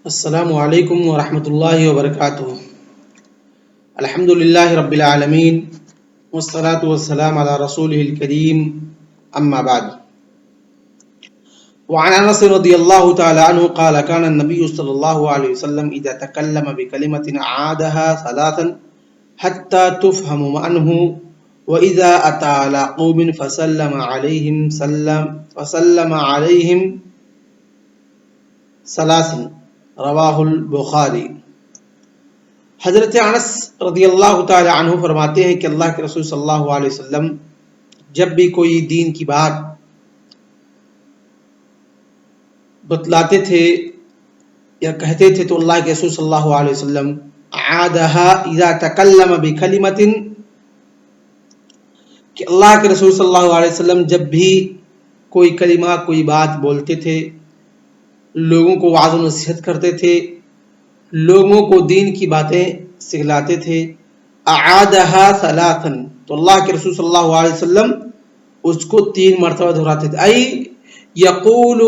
السلام علیکم ورحمۃ اللہ وبرکاتہ۔ الحمد للہ رب العالمین والصلاة والسلام علی رسولہ الکریم، اما بعد۔ وعن انس رضی اللہ تعالی عنہ قال كان النبي صلی اللہ علیہ وسلم اذا تکلم بکلمة عادها ثلاثا حتى تفهم معنه واذا اتى على قوم فسلم عليهم ثلاثا رواہ البخاری۔ حضرت انس رضی اللہ تعالی عنہ فرماتے ہیں کہ اللہ کے رسول صلی اللہ علیہ وسلم جب بھی کوئی دین کی بات بتلاتے تھے یا کہتے تھے تو اللہ کے رسول صلی اللہ علیہ وسلم عادها اذا تکلم بکلمۃ، کہ اللہ کے رسول صلی اللہ علیہ وسلم جب بھی کوئی کلمہ کوئی بات بولتے تھے، لوگوں کو وعظ و نصیحت کرتے تھے، لوگوں کو دین کی باتیں سکھلاتے تھے، اعادها ثلاثا، تو اللہ کے رسول صلی اللہ علیہ وسلم اس کو 3 مرتبہ دہراتے تھے۔ ای یقول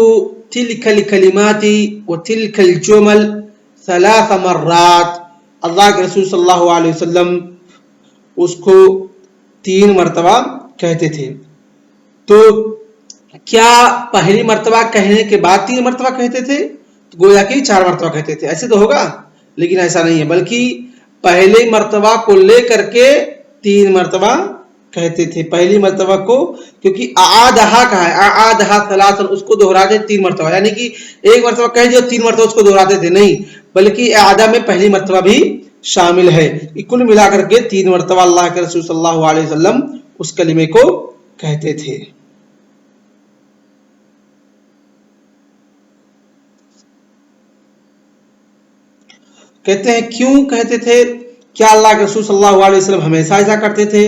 تلک الکلمات وتلک الجمل 3 مرات، اللہ کے رسول صلی اللہ علیہ وسلم اس کو 3 مرتبہ کہتے تھے۔ تو کیا پہلی مرتبہ کہنے کے بعد 3 مرتبہ کہتے تھے؟ تو گویا کہ 4 مرتبہ کہتے تھے، ایسے تو ہوگا، لیکن ایسا نہیں ہے، بلکہ پہلے مرتبہ کو لے کر کے 3 مرتبہ کہتے تھے۔ پہلی مرتبہ کو، کیونکہ اعادہا کہا ہے، اعادہا ثلاثا، اس کو دہراتے 3 مرتبہ، یعنی کہ ایک مرتبہ کہہ دیا 3 مرتبہ اس کو دہراتے تھے، نہیں، بلکہ اعادہ میں پہلی مرتبہ بھی شامل ہے۔ کل ملا کر کے 3 مرتبہ اللہ کے رسول صلی اللہ علیہ وسلم اس کلمے کو کہتے تھے۔ کہتے ہیں کیوں کہتے تھے؟ کیا اللہ کے رسول صلی اللہ علیہ وسلم ہمیشہ ایسا کرتے تھے؟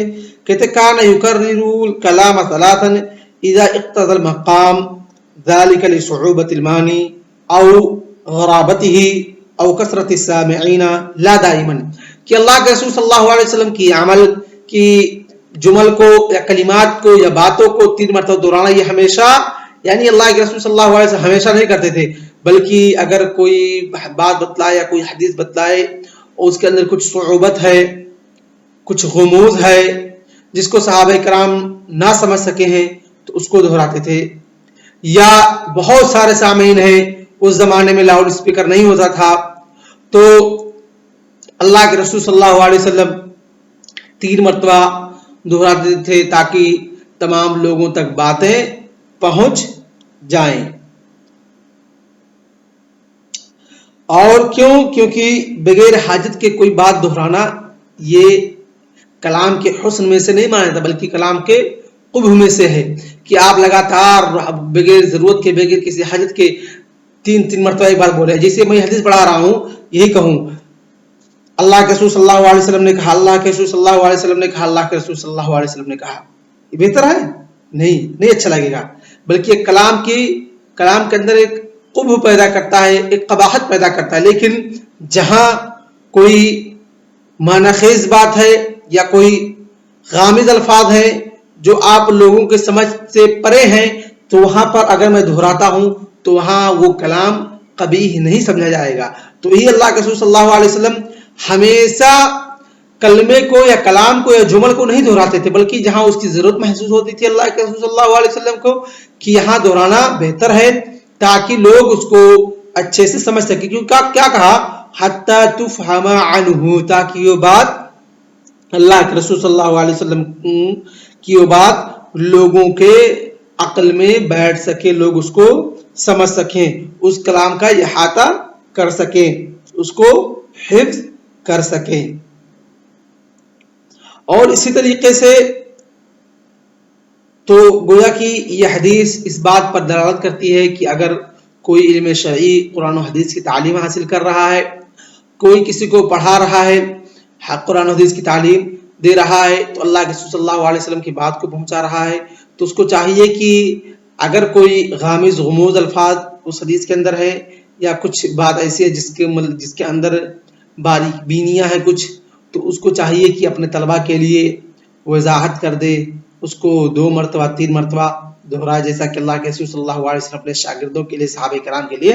کہتے کان یکرر الکلام ثلاثا اذا اقتضى المقام ذلك لصعوبة المعنی او غرابته او کثرت السامعین لا دائما، کہ اللہ کے رسول صلی اللہ علیہ وسلم کی عمل کی جمل کو یا کلمات کو یا باتوں کو 3 مرتبہ دہرانا، یہ ہمیشہ، یعنی اللہ کے رسول صلی اللہ علیہ وسلم ہمیشہ نہیں کرتے تھے، بلکہ اگر کوئی بات بتلائے یا کوئی حدیث بتلائے اور اس کے اندر کچھ صعوبت ہے، کچھ غموض ہے جس کو صحابہ کرام نہ سمجھ سکے ہیں، تو اس کو دہراتے تھے۔ یا بہت سارے سامعین ہیں، اس زمانے میں لاؤڈ اسپیکر نہیں ہوتا تھا، تو اللہ کے رسول صلی اللہ علیہ وسلم 3 مرتبہ دہراتے تھے تاکہ تمام لوگوں تک باتیں پہنچ جائیں۔ اور کیوں؟ کیونکہ بغیر حاجت کے کوئی بات دہرانا یہ کلام کے حسن میں سے نہیں مانا جاتا، بلکہ کلام کے قبح میں سے ہے، کہ آپ لگاتار بغیر ضرورت کے، بغیر کسی حاجت کے 3 مرتبہ ایک بات بولے۔ جیسے میں حدیث پڑھا رہا ہوں، یہی کہوں اللہ کے رسول صلی اللہ علیہ وسلم نے کہا، اللہ کے رسول صلی اللہ علیہ وسلم نے کہا، اللہ کے رسول صلی اللہ علیہ وسلم نے کہا، یہ بہتر ہے؟ نہیں اچھا لگے گا، بلکہ کلام کے اندر ایک قبح پیدا کرتا ہے، ایک قباحت پیدا کرتا ہے۔ لیکن جہاں کوئی معنی خیز بات ہے یا کوئی غامض الفاظ ہیں جو آپ لوگوں کے سمجھ سے پرے ہیں، تو وہاں پر اگر میں دہراتا ہوں تو وہاں وہ کلام قبیح نہیں سمجھا جائے گا۔ تو یہی اللہ کے رسول صلی اللہ علیہ وسلم ہمیشہ کلمے کو یا کلام کو یا جمل کو نہیں دہراتے تھے، بلکہ جہاں اس کی ضرورت محسوس ہوتی تھی اللہ کے رسول صلی اللہ علیہ وسلم کو کہ یہاں دہرانا بہتر ہے تاکہ لوگ اس کو اچھے سے سمجھ سکیں۔ کیونکہ کیا کہا؟ حتی تفہم عنہ، تاکہ یہ بات اللہ کے رسول صلی اللہ علیہ وسلم کی وہ بات لوگوں کے عقل میں بیٹھ سکے، لوگ اس کو سمجھ سکیں، اس کلام کا احاطہ کر سکیں، اس کو حفظ کر سکیں۔ اور اسی طریقے سے تو گویا کہ یہ حدیث اس بات پر دلالت کرتی ہے کہ اگر کوئی علم شرعی قرآن و حدیث کی تعلیم حاصل کر رہا ہے، کوئی کسی کو پڑھا رہا ہے، قرآن و حدیث کی تعلیم دے رہا ہے، تو اللہ کے رسول صلی اللہ علیہ وسلم کی بات کو پہنچا رہا ہے، تو اس کو چاہیے کہ اگر کوئی غامض غموض الفاظ اس حدیث کے اندر ہے یا کچھ بات ایسی ہے جس کے اندر باریک بینیاں ہیں کچھ، تو اس کو چاہیے کہ اپنے طلبہ کے لیے وضاحت کر دے، اس کو 2 مرتبہ 3 مرتبہ دہرائے، جیسا کہ اللہ کے رسول صلی اللہ علیہ وسلم اپنے شاگردوں کے لیے، صحابہ کرام کے لیے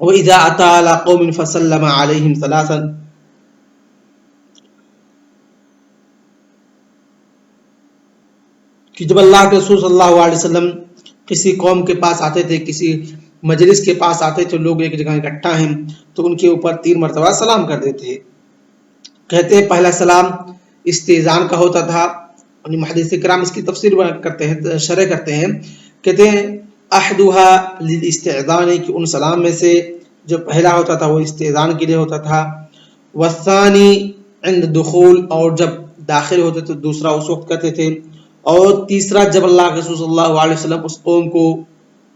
وَإِذَا أَتَى عَلَى قَوْمٍ فَسَلَّمَ عَلَيْهِمْ ثَلَاثًا، کہ جب اللہ کے رسول صلی اللہ علیہ وسلم کسی قوم کے پاس آتے تھے، کسی مجلس کے پاس آتے تھے، لوگ ایک جگہ اکٹھا ہیں، تو ان کے اوپر 3 مرتبہ سلام کر دیتے ہیں۔ کہتے ہیں پہلا سلام استئذان کا ہوتا تھا، محدث کرام اس کی تفسیر کرتے ہیں، شرح کرتے ہیں، کہتے ہیں احدها للاستئذان، کہ ان سلام میں سے جو پہلا ہوتا تھا وہ استئذان کے لیے ہوتا تھا، والثانی عند دخول، اور جب داخل ہوتے تو دوسرا اس وقت کہتے تھے، اور تیسرا جب اللہ کے رسول صلی اللہ علیہ وسلم اس قوم کو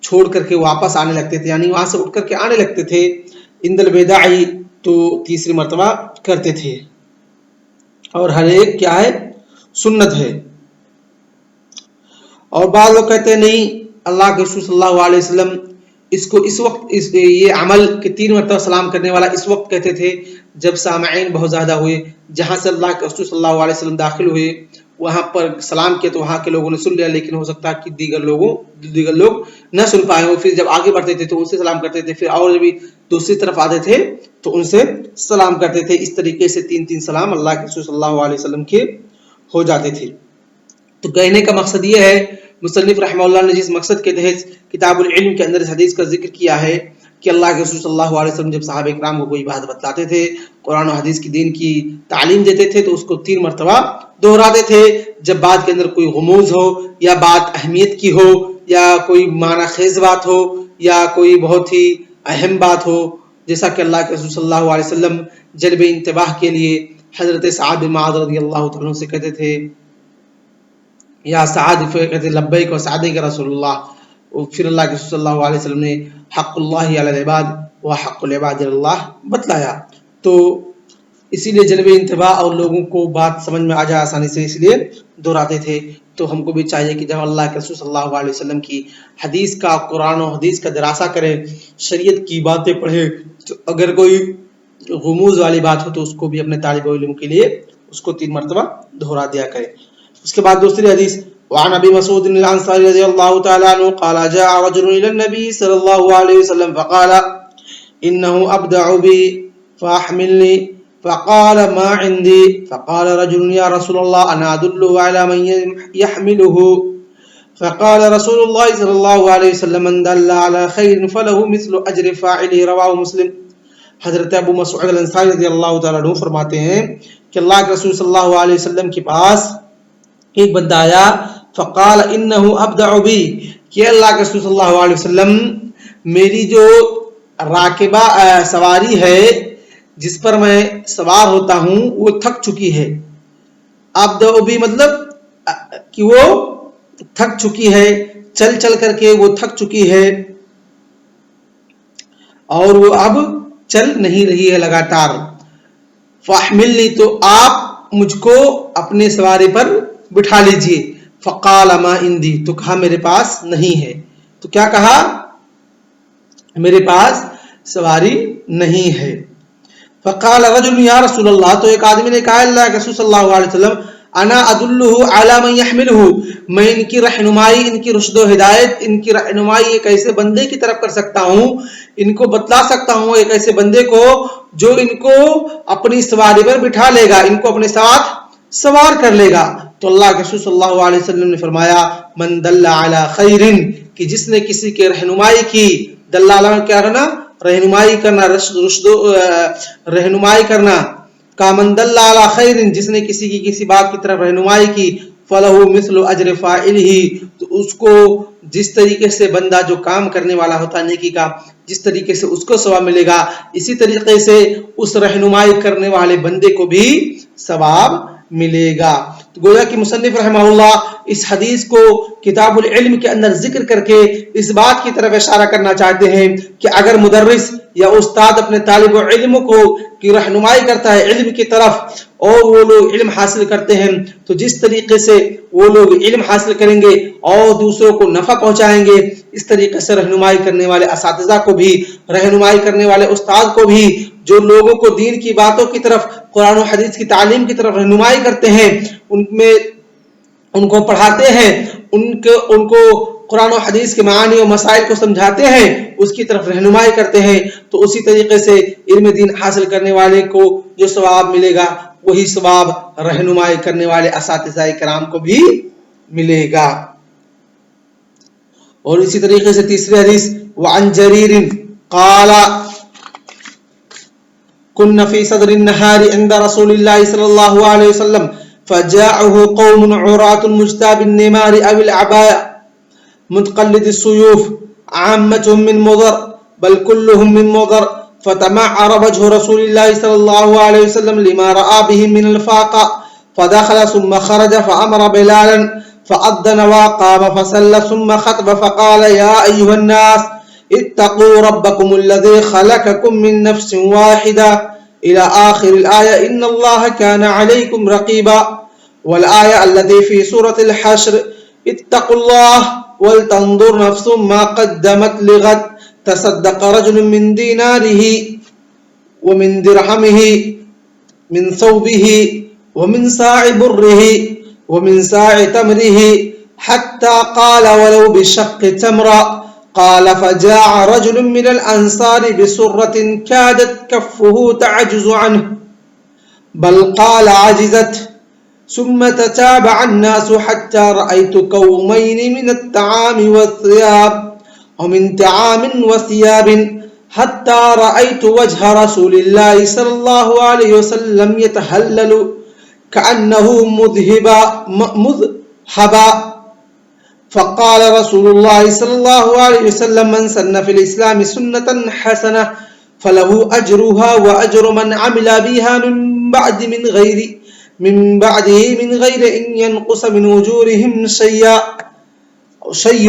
چھوڑ کر کے واپس آنے لگتے تھے، یعنی وہاں سے اٹھ کر کے آنے لگتے تھے، عند الوداع، تو تیسری مرتبہ کرتے تھے۔ اور ہر ایک کیا ہے؟ سنت ہے۔ اور بعض لوگ کہتے ہیں نہیں، اللہ کے رسول صلی اللہ علیہ وسلم اس کو اس وقت یہ عمل کے 3 مرتبہ سلام کرنے والا اس وقت کہتے تھے جب سامعین بہت زیادہ ہوئے، جہاں سے اللہ کے رسول صلی اللہ علیہ وسلم داخل ہوئے وہاں پر سلام کیا تو وہاں کے لوگوں نے سن لیا، لیکن ہو سکتا ہے کہ دیگر لوگ نہ سن پائے ہو، پھر جب آگے بڑھتے تھے تو ان سے سلام کرتے تھے، پھر اور جب دوسری طرف آتے تھے تو ان سے سلام کرتے تھے۔ اس طریقے سے 3 سلام اللہ کے رسول صلی اللہ علیہ وسلم کے ہو جاتے تھے۔ تو کہنے کا مقصد یہ ہے، مصنف رحمہ اللہ نے جس مقصد کے تحت کتاب العلم کے اندر اس حدیث کا ذکر کیا ہے کہ اللہ کے رسول صلی اللہ علیہ وسلم جب صحابہ کرام کو کوئی بات بتلاتے تھے، قرآن و حدیث کی دین کی تعلیم دیتے تھے، تو اس کو 3 مرتبہ دہراتے تھے۔ جب بات کے اندر کوئی غموض ہو، یا بات اہمیت کی ہو، یا کوئی معنی خیز بات ہو، یا کوئی بہت ہی اہم بات ہو، جیسا کہ اللہ کے رسول صلی اللہ علیہ وسلم جلب انتباہ کے لیے حضرت سعد بن معاذ رضی اللہ تعالیٰ عنہ سے کہتے تھے یا سعد، کہتے لبیک و سعدیک رسول اللہ، پھر اللہ کے رسول صلی اللہ علیہ وسلم نے حق اللہ علی العباد و حق العباد اللہ بتلایا۔ تو اسی لیے جلب انتباہ اور لوگوں کو بات سمجھ میں آ جائے آسانی سے، اس لیے دہراتے تھے۔ تو ہم کو بھی چاہیے کہ جب اللہ کے رسول صلی اللہ علیہ وسلم کی حدیث کا، قرآن و حدیث کا دراسہ کرے، شریعت کی باتیں پڑھے، تو اگر کوئی غموض والی بات ہو تو اس کو بھی اپنے طالب علم کے لیے اس کو 3 مرتبہ دہرا دیا کرے۔ اس کے بعد دوسری حدیث، وعن ابی مسعود الانصاری رضی اللہ تعالی عنہ قال جاء رجل الى النبي صلی اللہ علیہ وسلم فقال انه ابدع بي فاحملني فقال ما عندي فقال رجل يا رسول الله انا ادله على من يحمله فقال رسول الله صلی اللہ علیہ وسلم من دل على خير فله مثل اجر فاعله رواه مسلم۔ حضرت ابو مسعود الانصاری رضی اللہ تعالی عنہ فرماتے ہیں کہ اللہ کے رسول صلی اللہ علیہ وسلم کے پاس ایک بندہ آیا، فقال انه ابدع بی، کہ اللہ کے رسول صلی اللہ علیہ وسلم میری جو راکبہ سواری ہے جس پر میں سوار ہوتا ہوں وہ تھک چکی ہے۔ ابدع بی مطلب کہ وہ تھک چکی ہے، چل چل کر کے وہ تھک چکی ہے اور وہ اب چل نہیں رہی ہے لگاتار۔ فاحملنی، تو آپ مجھ کو اپنے سواری پر بٹھا لیجئے۔ فقال ما عندي، تو کہا میرے پاس نہیں ہے۔ تو کیا کہا؟ میرے پاس سواری نہیں ہے۔ فقال رجل یا رسول اللہ، تو ایک آدمی نے کہا اللہ کے رسول صلی اللہ علیہ وسلم انا ادلہ علی من یحملہ، میں ان کی رہنمائی، ان کی رشد و ہدایت، ان کی رہنمائی ایک ایسے بندے کی طرف کر سکتا ہوں، ان کو بتلا سکتا ہوں ایک ایسے بندے کو جو ان کو اپنی سواری پر بٹھا لے گا، ان کو اپنے ساتھ سوار کر لے گا۔ تو اللہ کے رسول صلی اللہ علیہ وسلم نے فرمایا من دل علی خیر، کہ جس نے کسی کے رہنمائی کی، دل علی کیا کرنا؟ رہنمائی کرنا، رہنمائی کرنا، کا من دل علی خیر، جس نے کسی کی کسی بات کی طرف رہنمائی کی، فلہ مثل اجر فاعلہ، تو اس کو جس طریقے سے بندہ جو کام کرنے والا ہوتا ہے نیکی کا، جس طریقے سے اس کو ثواب ملے گا، اسی طریقے سے اس رہنمائی کرنے والے بندے کو بھی ثواب ملے گا۔ تو گویا کہ مصنف رحمہ اللہ اس حدیث کو کتاب العلم کے اندر ذکر کر کے اس بات کی طرف اشارہ کرنا چاہتے ہیں کہ اگر مدرس یا استاد اپنے طالب علم کو کی رہنمائی کرتا ہے علم کی طرف اور وہ لوگ علم حاصل کرتے ہیں، تو جس طریقے سے وہ لوگ علم حاصل کریں گے اور دوسروں کو نفع پہنچائیں گے، اس طریقے سے رہنمائی کرنے والے اساتذہ کو بھی، رہنمائی کرنے والے استاد کو بھی، جو لوگوں کو دین کی باتوں کی طرف، قرآن و حدیث کی تعلیم کی طرف رہنمائی کرتے ہیں، ان کو پڑھاتے ہیں ان کو قرآن و حدیث کے معانی و مسائل کو سمجھاتے ہیں، اس کی طرف رہنمائی کرتے ہیں، تو اسی طریقے سے علم دین حاصل کرنے والے کو جو ثواب ملے گا وہی ثواب رہنمائی کرنے والے اساتذہ کرام کو بھی ملے گا۔ اور اسی طریقے سے تیسری حدیث وعن جریر قال كنا في صدر النهار عند رسول الله صلى الله عليه وسلم فجاءه قوم عراة مجتاب النمار أو العباء متقلد السيوف عامتهم من مضر بل كلهم من مضر فتمعر وجه رسول الله صلى الله عليه وسلم لما رأى بهم من الفاقة فدخل ثم خرج فأمر بلالا فأذن وقام فصلى ثم خطب فقال يا أيها الناس اتقوا ربكم الذي خلقكم من نفس واحدة إلى آخر الآية إن الله كان عليكم رقيبا، والآية التي في سورة الحشر اتقوا الله ولتنظر نفس ما قدمت لغد تصدق رجل من ديناره ومن درهمه من ثوبه ومن ساع بره ومن ساع تمره حتى قال ولو بشق تمرة قال فجاء رجل من الأنصار بسرة كادت كفه تعجز عنه بل قال عجزت ثم تتابع الناس حتى رأيت كومين من الطعام والثياب ومن طعام وثياب حتى رأيت وجه رسول الله صلى الله عليه وسلم يتهلل كأنه مذهبا فقال رسول الله صلى الله عليه وسلم من سن في الإسلام سنة حسنة فله أجرها وأجر من عمل بها من بعده من غير أن ينقص من أجورهم شيء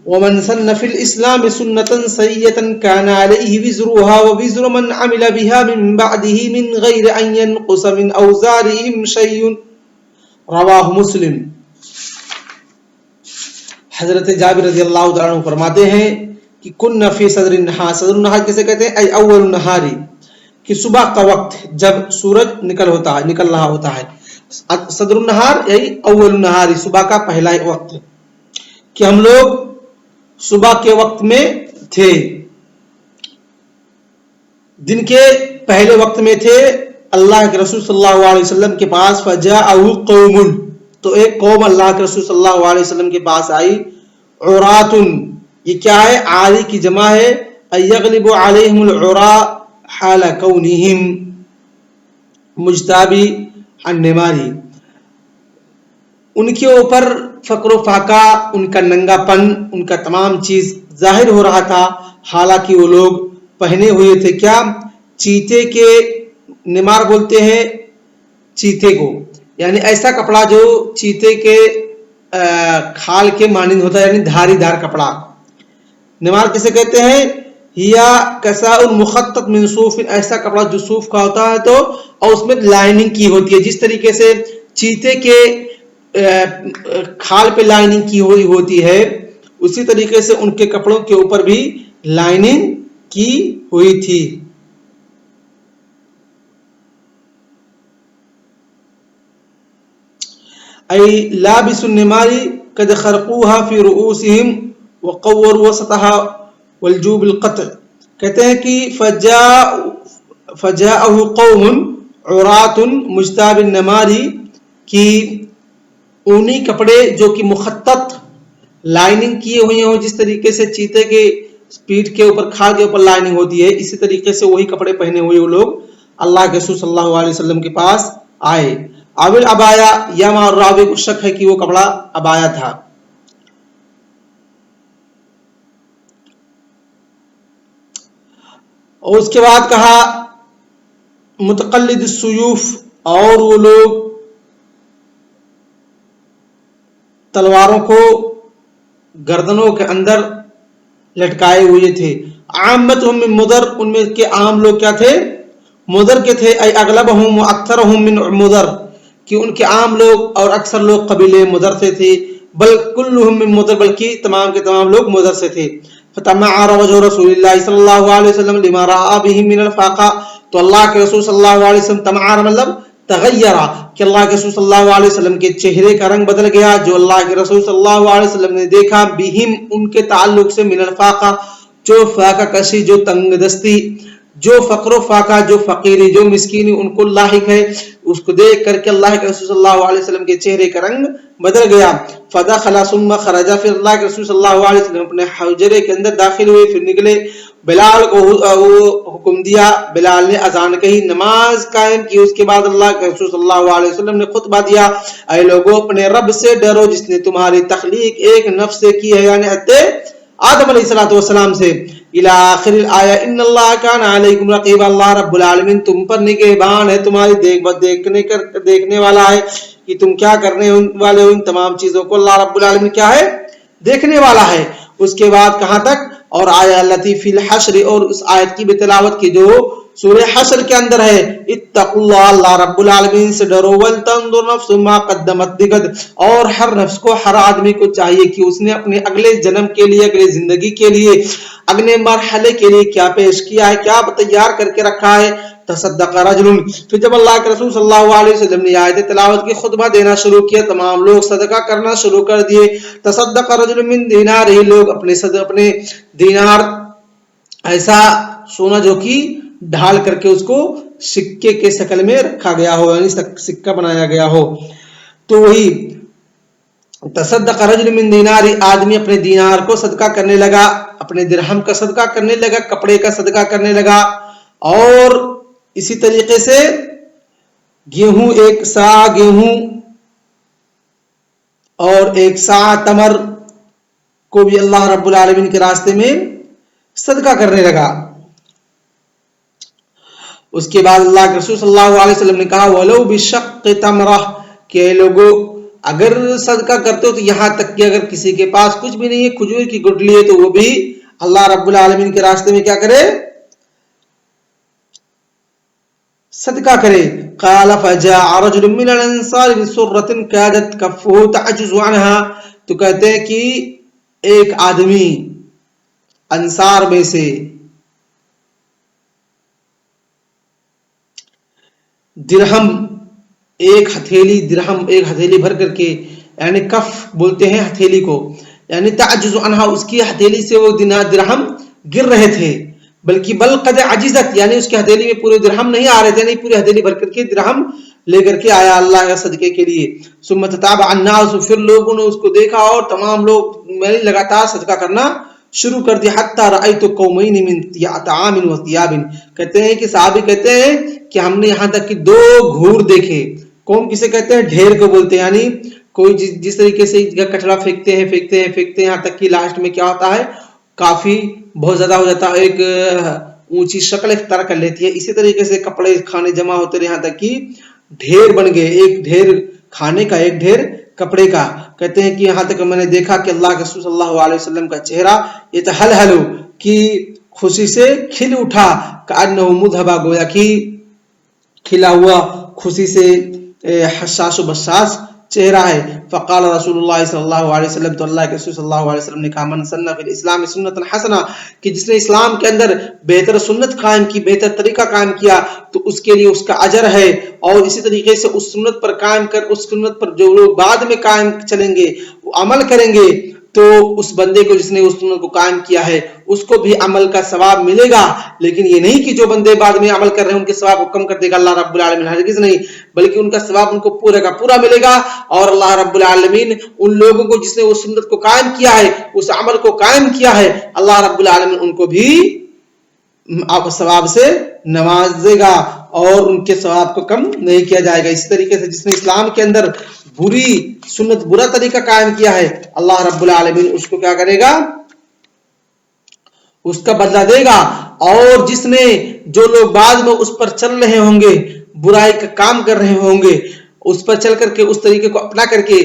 ومن سن في الإسلام سنة سيئة كان عليه وزرها ووزر من عمل بها من بعده من غير أن ينقص من أوزارهم شيء رواہ مسلم۔ حضرت جابر رضی اللہ تعالیٰ عنہ فرماتے ہیں کہ کن فی صدر النہار، صدر النہار کسے کہتے ہیں؟ ای اول النہاری، کہ صبح کا وقت جب سورج نکل رہا ہوتا ہے۔ صدر النہار یہی اول النہاری، صبح کا پہلا وقت، کہ ہم لوگ صبح کے وقت میں تھے، دن کے پہلے وقت میں تھے۔ اللہ کے رسول صلی اللہ علیہ وسلم کے پاس فجاءہ قوم، تو ایک قوم اللہ کے رسول صلی اللہ علیہ وسلم کے پاس آئی، عراتن، یہ کیا ہے؟ عاری کی جمع ہے، یغلب علیہم العراء حال کونہم مجتابی النماری، ان کے اوپر فقر و فاقہ، ان کا ننگا پن، ان کا تمام چیز ظاہر ہو رہا تھا، حالانکہ وہ لوگ پہنے ہوئے تھے کیا؟ چیتے کے، نمار بولتے ہیں چیتے کو، یعنی ایسا کپڑا جو چیتے کے کھال کے مانند ہوتا ہے، یعنی دھاری دھار کپڑا۔ نمار کسے کہتے ہیں؟ یا کساء مخطط من صوف، ایسا کپڑا جو صوف کا ہوتا ہے تو اور اس میں لائننگ کی ہوتی ہے، جس طریقے سے چیتے کے کھال پہ لائننگ کی ہوئی ہوتی ہے، اسی طریقے سے ان کے کپڑوں کے اوپر بھی لائننگ کی ہوئی تھی۔ ای لابس النماری قد خرقوها فی رؤوسہم وقوروا وسطها والجوب القطع، کہتے ہیں کہ فجاءہ قوم عرات مجتاب النماری، کی اونی کپڑے جو کہ مخطط لائننگ کیے ہوئے ہوں، جس طریقے سے چیتے کے پیٹھ کے اوپر، کھال کے اوپر لائننگ ہوتی ہے، اسی طریقے سے وہی کپڑے پہنے ہوئے وہ لوگ اللہ کے رسول صلی اللہ علیہ وسلم کے پاس آئے۔ اول ابایا، یا راوی کو شک ہے کہ وہ کپڑا ابایا تھا۔ اور اس کے بعد کہا متقلد السیوف، اور وہ لوگ تلواروں کو گردنوں کے اندر لٹکائے ہوئے تھے۔ عامتہم من مضر، ان میں کے عام لوگ کیا تھے؟ مضر کے تھے۔ ای اغلبہم و اکثرہم من مضر، کہ ان کے عام لوگ اور اکثر لوگ قبیلے مضر سے تھے۔ بل کلہم من مضر، بلکہ تمام کے تمام لوگ مضر سے تھے۔ فتمعر وجہ رسول اللہ صلی اللہ علیہ وسلم لما رأى بهم من الفاقہ، تو اللہ کے رسول صلی اللہ علیہ وسلم تمعر مطلب تغیرہ کہ اللہ کے رسول صلی اللہ علیہ وسلم کے چہرے کا رنگ بدل گیا، جو اللہ کے رسول صلی اللہ علیہ وسلم نے دیکھا، بہم ان کے تعلق سے، من الفاقہ جو فاقہ کشی، جو تنگ دستی، جو فقر و فاقہ، جو فقیری، جو مسکینی ان کو لاحق ہے، اس کو دیکھ کر کے اللہ کے رسول صلی اللہ علیہ وسلم کے چہرے کا رنگ بدل گیا. فدخل ثم خرج، پھر اللہ کے رسول صلی اللہ علیہ وسلم اپنے حجرے کے اندر داخل ہوئے، پھر نکلے. بلال کو حکم دیا، بلال نے اذان کہی، نماز قائم کی. اس کے بعد اللہ کے رسول صلی اللہ علیہ وسلم نے خطبہ دیا، اے لوگو اپنے رب سے ڈرو جس نے تمہاری تخلیق ایک نفس سے کی ہے، یعنی آدم علیہ السلام سے، الی آخر الآیہ. ان اللہ کان علیکم رقیبا، اللہ رب العالمین تم پر نگہبان ہے، تمہاری دیکھنے والا ہے کہ تم کیا کرنے والے ہو. ان تمام چیزوں کو اللہ رب العالمین کیا ہے؟ دیکھنے والا ہے. اس کے بعد کہاں تک؟ اور آیہ التی فی الحشر، اور اس آیت کی بھی تلاوت کی جو سورہ حشر کے اندر ہے. اتقوا اللہ، اللہ رب العالمین سے ڈرو. ولتنظر نفس ما قدمت لغد، اور ہر نفس کو، ہر آدمی کو چاہیے کہ اس نے اپنے اگلے جنم کے لیے، اگلے زندگی کے لیے، اگلے مرحلے کے لیے کیا پیش کیا ہے، کیا تیار کر کے رکھا ہے. تصدق رجل، پھر جب اللہ کے رسول صلی اللہ علیہ وسلم نے آیت تلاوت کی خطبہ دینا شروع کیا، تمام لوگ صدقہ کرنا شروع کر دیے. تصدق رجل من دینار، لوگ اپنے دینار، ایسا سونا جو کہ ڈھال کر کے اس کو سکے کے شکل میں رکھا گیا ہو، یعنی سکہ بنایا گیا ہو. تو وہی تصدق رجل من دینار، آدمی اپنے دینار کو صدقہ کرنے لگا، اپنے درہم کا صدقہ کرنے لگا، کپڑے کا صدقہ کرنے لگا. اور اسی طریقے سے گیہوں، ایک سا گیہوں اور ایک سا تمر کو بھی اللہ رب العالمین کے راستے میں صدقہ کرنے لگا. اس کے بعد اللہ کے رسول صلی اللہ علیہ وسلم نے کہا وَلَوْ بِشَقِّ تَمْرَةٍ، کہ لوگوں اگر صدقہ کرتے ہو تو یہاں تک کہ اگر کسی کے پاس کچھ بھی نہیں ہے، کھجور کی گٹلی ہے، تو وہ بھی اللہ رب العالمین کے راستے میں کیا کرے؟ صدقہ کرے. قال فجاء رجل من الانصار بسرة كادت كفه تعجز عنها، تو کہتے ہیں کہ ایک آدمی انصار میں سے درہم، ایک ہتھیلی بھر کر کے، یعنی کف بولتے ہیں ہتھیلی کو، یعنی تعجز عنها، اس کی ہتھیلی سے وہ درہم گر رہے تھے. بلکہ بل قد عجزت، یعنی اس کی ہتھیلی میں پورے درہم نہیں آ رہے تھے، نہیں پوری ہتھیلی بھر کر کے درہم لے کر کے آیا اللہ کے صدقے کے لیے. ثم تتابع الناس، پھر لوگوں نے اس کو دیکھا اور تمام لوگ لگاتار صدقہ کرنا شروع کر دیا. حتی رأیت قومین من طعام و ثیاب، کہتے ہیں کہ صحابی کہتے ہیں کہ ہم نے یہاں تک کہ دو گھور دیکھے. قوم کسے کہتے ہیں؟ ڈھیر کو بولتے ہیں، یعنی کوئی جس طریقے سے کچرا پھینکتے ہیں یہاں تک کہ لاسٹ میں کیا ہوتا ہے، کافی بہت زیادہ ہو جاتا ہے، ایک اونچی شکل اختیار کر لیتی ہے. اسی طریقے سے کپڑے کھانے جمع ہوتے رہے، یہاں تک کہ ڈھیر بن گئے، ایک ڈھیر کھانے کا، ایک ڈھیر کپڑے کا. کہتے ہیں کہ یہاں تک میں نے دیکھا کہ اللہ کے رسول صلی اللہ علیہ وسلم کا چہرہ یتحلل، کی خوشی سے کھل اٹھا، کأنہ مذہبہ، گویا کہ کھلا ہوا خوشی سے حساس و بساس چہرہ ہے. فقال رسول اللہ صلی اللہ علیہ وسلم، تو اللہ کے رسول صلی اللہ علیہ وسلم نے کہا من سن فی الاسلام سنتا حسنہ، کہ جس نے اسلام کے اندر بہتر سنت قائم کی، بہتر طریقہ قائم کیا، تو اس کے لیے اس کا اجر ہے. اور اسی طریقے سے اس سنت پر قائم کر، اس سنت پر جو لوگ بعد میں قائم چلیں گے، وہ عمل کریں گے، تو اس بندے کو جس نے اس سنت کو قائم کیا ہے اس کو بھی عمل کا ثواب ملے گا. لیکن یہ نہیں کہ جو بندے بعد میں عمل کر رہے ہیں ان کے ثواب کو کم کر دے گا اللہ رب العالمین، ہرگز نہیں، بلکہ ان کا ثواب ان کو پورا کا پورا ملے گا. اور اللہ رب العالمین ان لوگوں کو جس نے اس سنت کو قائم کیا ہے، اس عمل کو قائم کیا ہے، اللہ رب العالمین ان کو بھی ثواب سے نوازے گا اور ان کے ثواب کو کم نہیں کیا جائے گا. اسی طریقے سے جس نے اسلام کے اندر بری سنت، برا طریقہ قائم کیا ہے، اللہ رب العالمین اس کو کیا کرے گا؟ اس کا بدلہ دے گا. اور جس نے، جو لوگ بعد میں اس پر چل رہے ہوں گے، برائی کا کام کر رہے ہوں گے، اس پر چل کر کے، اس طریقے کو اپنا کر کے،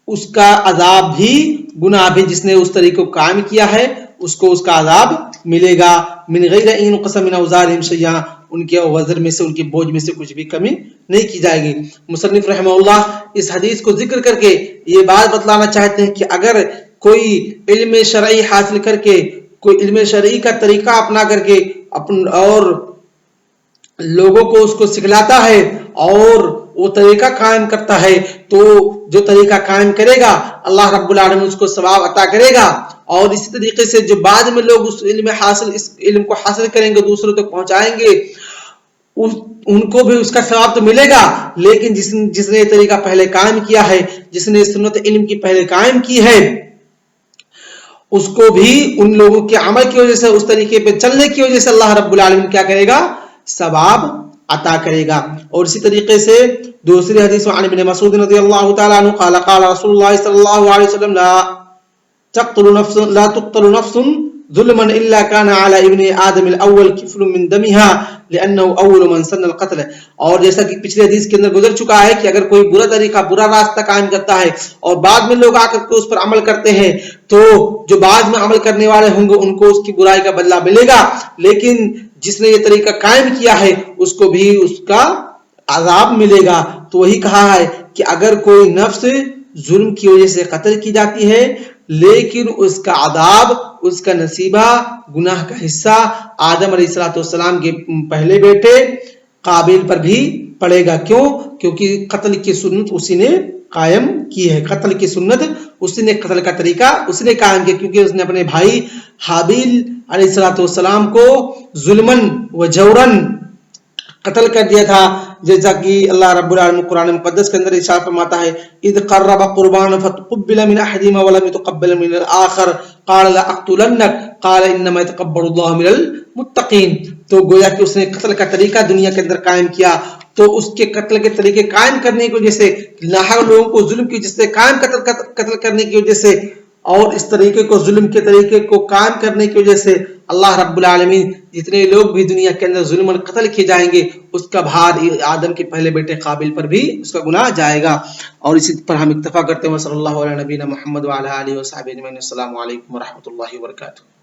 اس کا عذاب بھی، گناہ بھی، جس نے اس طریقے کو قائم کیا ہے اس کو اس کا عذاب ملے گا. من غیر ان قسم من اوزارہم شیئا، ان کے وزر میں سے، ان کے بوجھ میں سے کچھ بھی کمی نہیں کی جائے گی. مصنف رحمہ اللہ اس حدیث کو ذکر کر کے یہ بات بتلانا چاہتے ہیں کہ اگر کوئی علم شرعی حاصل کر کے، کوئی علم شرعی کا طریقہ اپنا کر کے اور لوگوں کو اس کو سکھلاتا ہے اور وہ طریقہ قائم کرتا ہے، تو جو طریقہ قائم کرے گا اللہ رب العالمین اس کو ثواب عطا کرے گا. اور اسی طریقے سے جو بعد میں لوگ اس علم کو حاصل کریں گے، دوسروں تک پہنچائیں گے، ان کو بھی اس کا ثواب تو ملے گا، لیکن جس نے یہ طریقہ پہلے قائم کیا ہے، جس نے سنت علم کی پہلے قائم کی ہے، اس کو بھی ان لوگوں کے عمل کی وجہ سے، اس طریقے پہ چلنے کی وجہ سے اللہ رب العالمین کیا کرے گا؟ ثواب عطا کرے گا. اور اسی طریقے سے دوسری حدیث عن ابن مسعود رضی اللہ تعالی عنہ قال قال رسول اللہ صلی اللہ علیہ وسلم لا تقتل نفس ظلما الا كان على ابن آدم الاول كفل من دمها لانه اول من سن القتل. اور جیسا کہ پچھلی حدیث کے اندر گزر چکا ہے کہ اگر کوئی برا طریقہ، برا راستہ قائم کرتا ہے اور بعد میں لوگ آ کر کے اس پر عمل کرتے ہیں، تو جو بعد میں عمل کرنے والے ہوں گے ان کو اس کی برائی کا بدلہ ملے گا، لیکن جس نے یہ طریقہ قائم کیا ہے اس کو بھی اس کا عذاب ملے گا. تو وہی کہا ہے کہ اگر کوئی نفس ظلم کی وجہ سے قتل کی جاتی ہے، لیکن اس کا عذاب، اس کا نصیبہ، گناہ کا حصہ آدم علیہ السلام کے پہلے بیٹے قابیل پر بھی پڑے گا. کیوں؟ کیونکہ قتل کی سنت اسی نے قائم کی ہے. قتل کی سنت اسی نے، قتل کا طریقہ اسی نے قائم کیا، کیونکہ اس نے اپنے بھائی حابیل علیہ السلام کو ظلمن و جورن قتل کر دیا تھا، جیسا کہ اللہ رب العالمین قرآن مقدس کے اندر ارشاد فرماتا ہے اذ قرب قربانا فتقبل من احدهما ولم يتقبل من الاخر قال لاقتلنك قال انما يتقبل الله من المتقين. تو گویا کہ اس نے قتل کا طریقہ دنیا کے اندر قائم کیا، تو اس کے قتل کے طریقے قائم کرنے کی وجہ سے، لاحق لوگوں کو ظلم کی جس سے قائم قتل کرنے کی وجہ سے، اور اس طریقے کو، ظلم کے طریقے کو قائم کرنے کی وجہ سے اللہ رب العالمین جتنے لوگ بھی دنیا کے اندر ظلم قتل کیے جائیں گے، اس کا بھار آدم کے پہلے بیٹے قابل پر بھی اس کا گناہ جائے گا. اور اسی پر ہم اکتفا کرتے ہیں. صلی اللہ علیہ نبینا محمد وعلی آلہ وصحبہ اجمعین. السلام علیکم ورحمۃ اللہ وبرکاتہ.